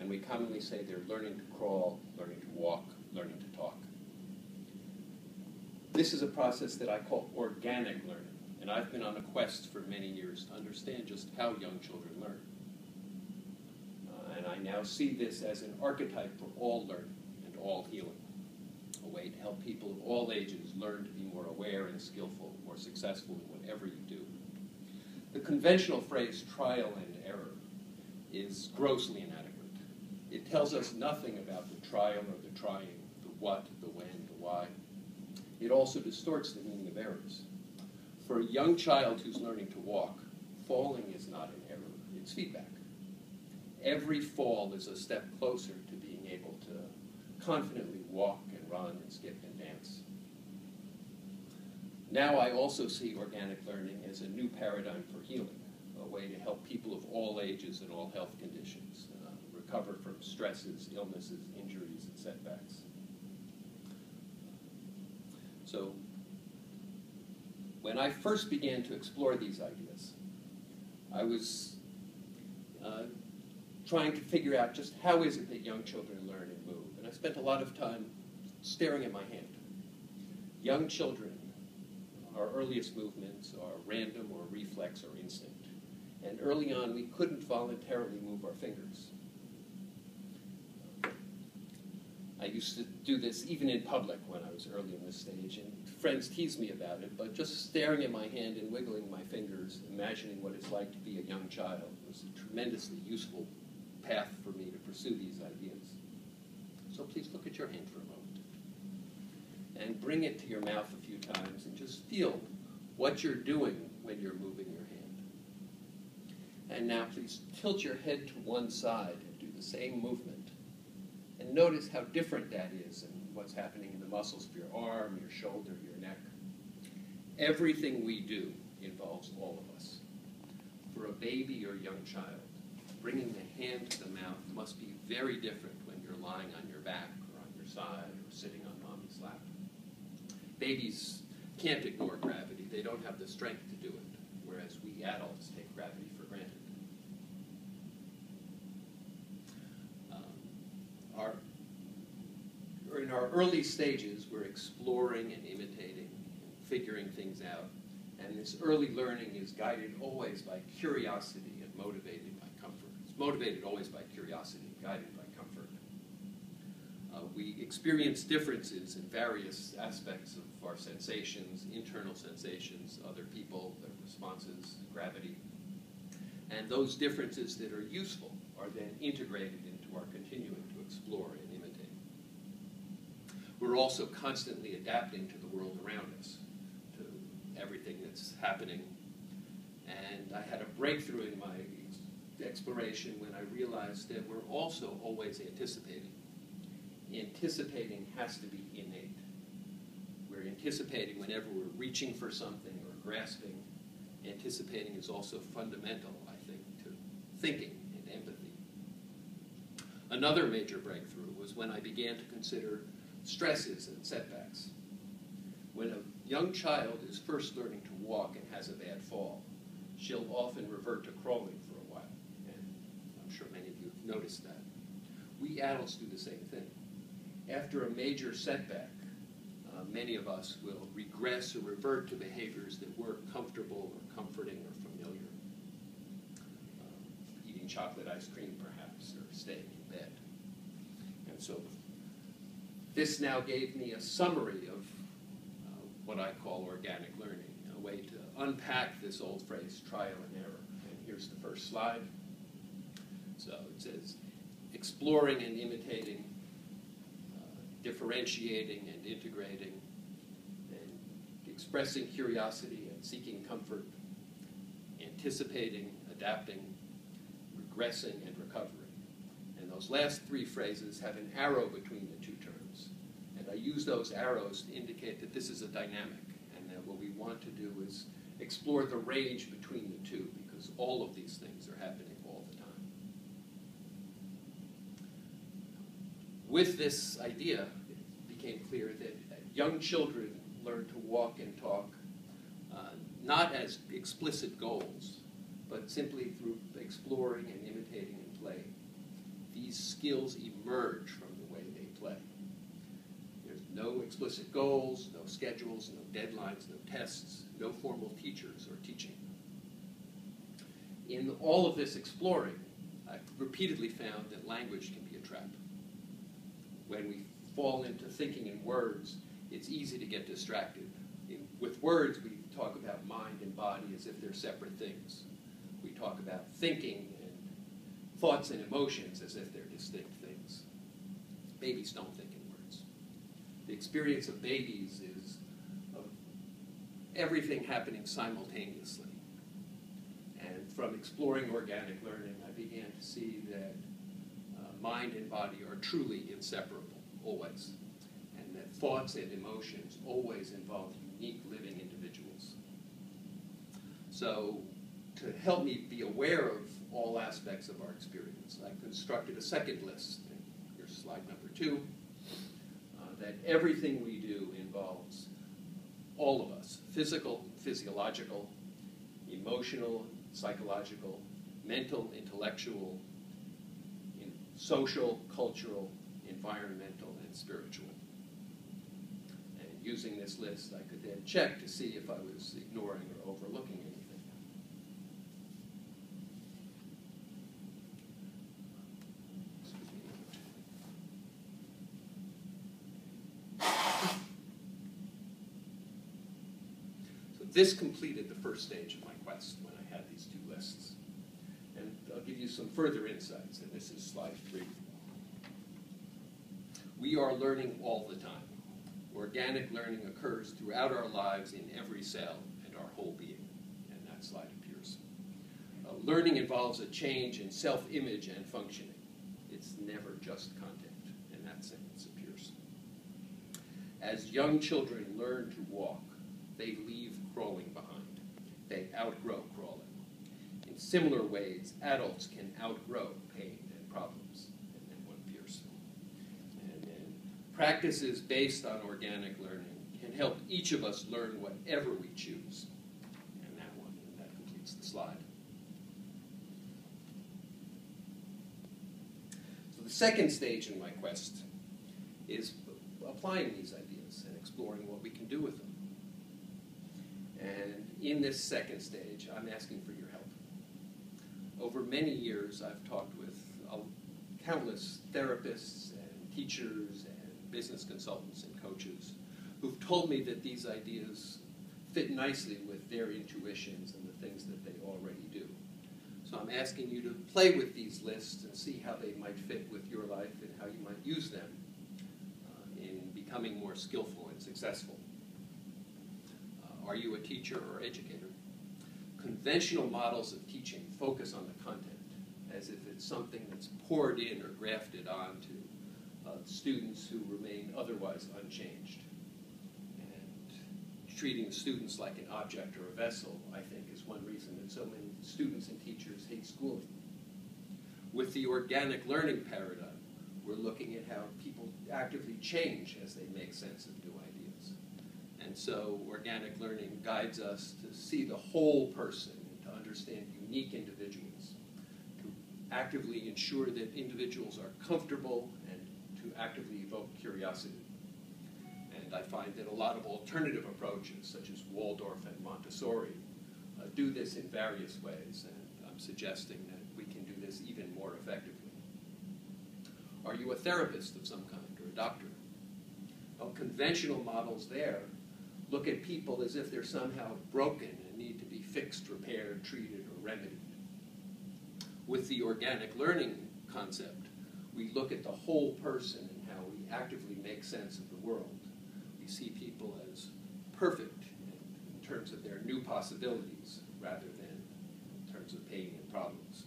and we commonly say they're learning to crawl, learning to walk, learning to talk. This is a process that I call organic learning, and I've been on a quest for many years to understand just how young children learn. And I now see this as an archetype for all learning and all healing, a way to help people of all ages learn to be more aware and skillful, more successful in whatever you do. The conventional phrase trial and error is grossly inadequate. It tells us nothing about the trial or the trying, the what, the when, the why. It also distorts the meaning of errors. For a young child who's learning to walk, falling is not an error, it's feedback. Every fall is a step closer to being able to confidently walk and run and skip and dance. Now I also see organic learning as a new paradigm for healing, a way to help people of all ages and all health conditions recover from stresses, illnesses, injuries, and setbacks. So when I first began to explore these ideas, I was trying to figure out just how is it that young children learn and move. And I spent a lot of time staring at my hand. Young children, our earliest movements are random or reflex or instinct. And early on, we couldn't voluntarily move our fingers. I used to do this even in public when I was early in this stage, and friends teased me about it, but just staring at my hand and wiggling my fingers, imagining what it's like to be a young child, was a tremendously useful path for me to pursue these ideas. So please look at your hand for a moment and bring it to your mouth a few times and just feel what you're doing when you're moving your hand. And now please tilt your head to one side and do the same movement. And notice how different that is and what's happening in the muscles of your arm, your shoulder, your neck. Everything we do involves all of us. For a baby or young child, bringing the hand to the mouth must be very different when you're lying on your back or on your side or sitting on mommy's lap. Babies can't ignore gravity. They don't have the strength to do it, whereas we adults take gravity for granted. In our early stages, we're exploring and imitating and figuring things out. And this early learning is guided always by curiosity and motivated by comfort. It's motivated always by curiosity, guided by comfort. We experience differences in various aspects of our sensations, internal sensations, other people, their responses, gravity. And those differences that are useful are then integrated into our continuing to explore and imitate. We're also constantly adapting to the world around us, to everything that's happening. And I had a breakthrough in my exploration when I realized that we're also always anticipating. Anticipating has to be innate. We're anticipating whenever we're reaching for something or grasping. Anticipating is also fundamental, I think, to thinking and empathy. Another major breakthrough was when I began to consider stresses and setbacks. When a young child is first learning to walk and has a bad fall, she'll often revert to crawling for a while, and I'm sure many of you have noticed that. We adults do the same thing. After a major setback, many of us will regress or revert to behaviors that were comfortable or comforting or familiar. Eating chocolate ice cream, perhaps, or staying in bed. And so this now gave me a summary of what I call organic learning, a way to unpack this old phrase, trial and error. And here's the first slide. So it says, exploring and imitating, differentiating and integrating, and expressing curiosity and seeking comfort, anticipating, adapting, regressing, and recovering. And those last three phrases have an arrow between the two terms. And I use those arrows to indicate that this is a dynamic, and that what we want to do is explore the range between the two, because all of these things are happening all the time. With this idea, it became clear that young children learn to walk and talk not as explicit goals, but simply through exploring and imitating and play. these skills emerge from the way they play. There's no explicit goals, no schedules, no deadlines, no tests, no formal teachers or teaching. In all of this exploring, I've repeatedly found that language can be a trap. When we fall into thinking in words, it's easy to get distracted. With words, we talk about mind and body as if they're separate things. We talk about thinking and thoughts and emotions as if they're distinct things. Babies don't think in words. The experience of babies is of everything happening simultaneously. And from exploring organic learning, I began to see that mind and body are truly inseparable, always. And that thoughts and emotions always involve unique living individuals. So, to help me be aware of all aspects of our experience, I constructed a second list. Here's slide number 2. That everything we do involves all of us: physical, physiological, emotional, psychological, mental, intellectual, social, cultural, environmental, and spiritual. And using this list, I could then check to see if I was ignoring or overlooking anything. This completed the first stage of my quest when I had these 2 lists. And I'll give you some further insights, and this is slide 3. We are learning all the time. Organic learning occurs throughout our lives in every cell and our whole being, and that slide appears. Learning involves a change in self-image and functioning. It's never just content, and that sentence appears. As young children learn to walk, they leave crawling behind. They outgrow crawling. In similar ways, adults can outgrow pain and problems. And then one appears. And then practices based on organic learning can help each of us learn whatever we choose. And that completes the slide. So the second stage in my quest is applying these ideas and exploring what we can do with them. And in this second stage, I'm asking for your help. Over many years, I've talked with countless therapists and teachers and business consultants and coaches who've told me that these ideas fit nicely with their intuitions and the things that they already do. So I'm asking you to play with these lists and see how they might fit with your life and how you might use them in becoming more skillful and successful. Are you a teacher or educator? Conventional models of teaching focus on the content as if it's something that's poured in or grafted onto students who remain otherwise unchanged. And treating students like an object or a vessel, I think, is one reason that so many students and teachers hate schooling. With the organic learning paradigm, we're looking at how people actively change as they make sense of new ideas. And so organic learning guides us to see the whole person and to understand unique individuals, to actively ensure that individuals are comfortable and to actively evoke curiosity. And I find that a lot of alternative approaches, such as Waldorf and Montessori, do this in various ways, and I'm suggesting that we can do this even more effectively. Are you a therapist of some kind or a doctor? Well, conventional models there look at people as if they're somehow broken and need to be fixed, repaired, treated, or remedied. With the organic learning concept, we look at the whole person and how we actively make sense of the world. We see people as perfect in terms of their new possibilities rather than in terms of pain and problems.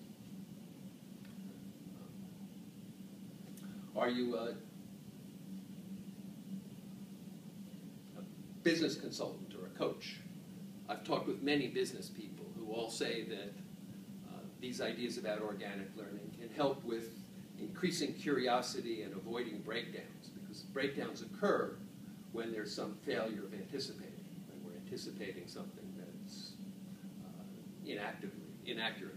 Are you a business consultant or a coach? I've talked with many business people who all say that these ideas about organic learning can help with increasing curiosity and avoiding breakdowns, because breakdowns occur when there's some failure of anticipating, when we're anticipating something that's inaccurate.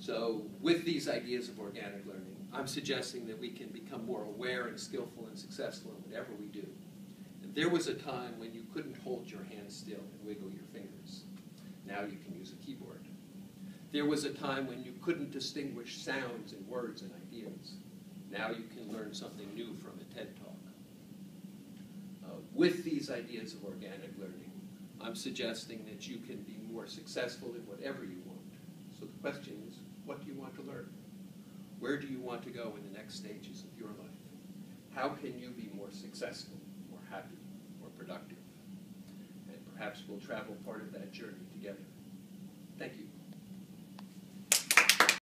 So with these ideas of organic learning, I'm suggesting that we can become more aware and skillful and successful in whatever we do. And there was a time when you couldn't hold your hand still and wiggle your fingers. Now you can use a keyboard. There was a time when you couldn't distinguish sounds and words and ideas. Now you can learn something new from a TED Talk. With these ideas of organic learning, I'm suggesting that you can be more successful in whatever you want. So the question is, what do you want to learn? Where do you want to go in the next stages of your life? How can you be more successful, more happy, more productive? And perhaps we'll travel part of that journey together. Thank you.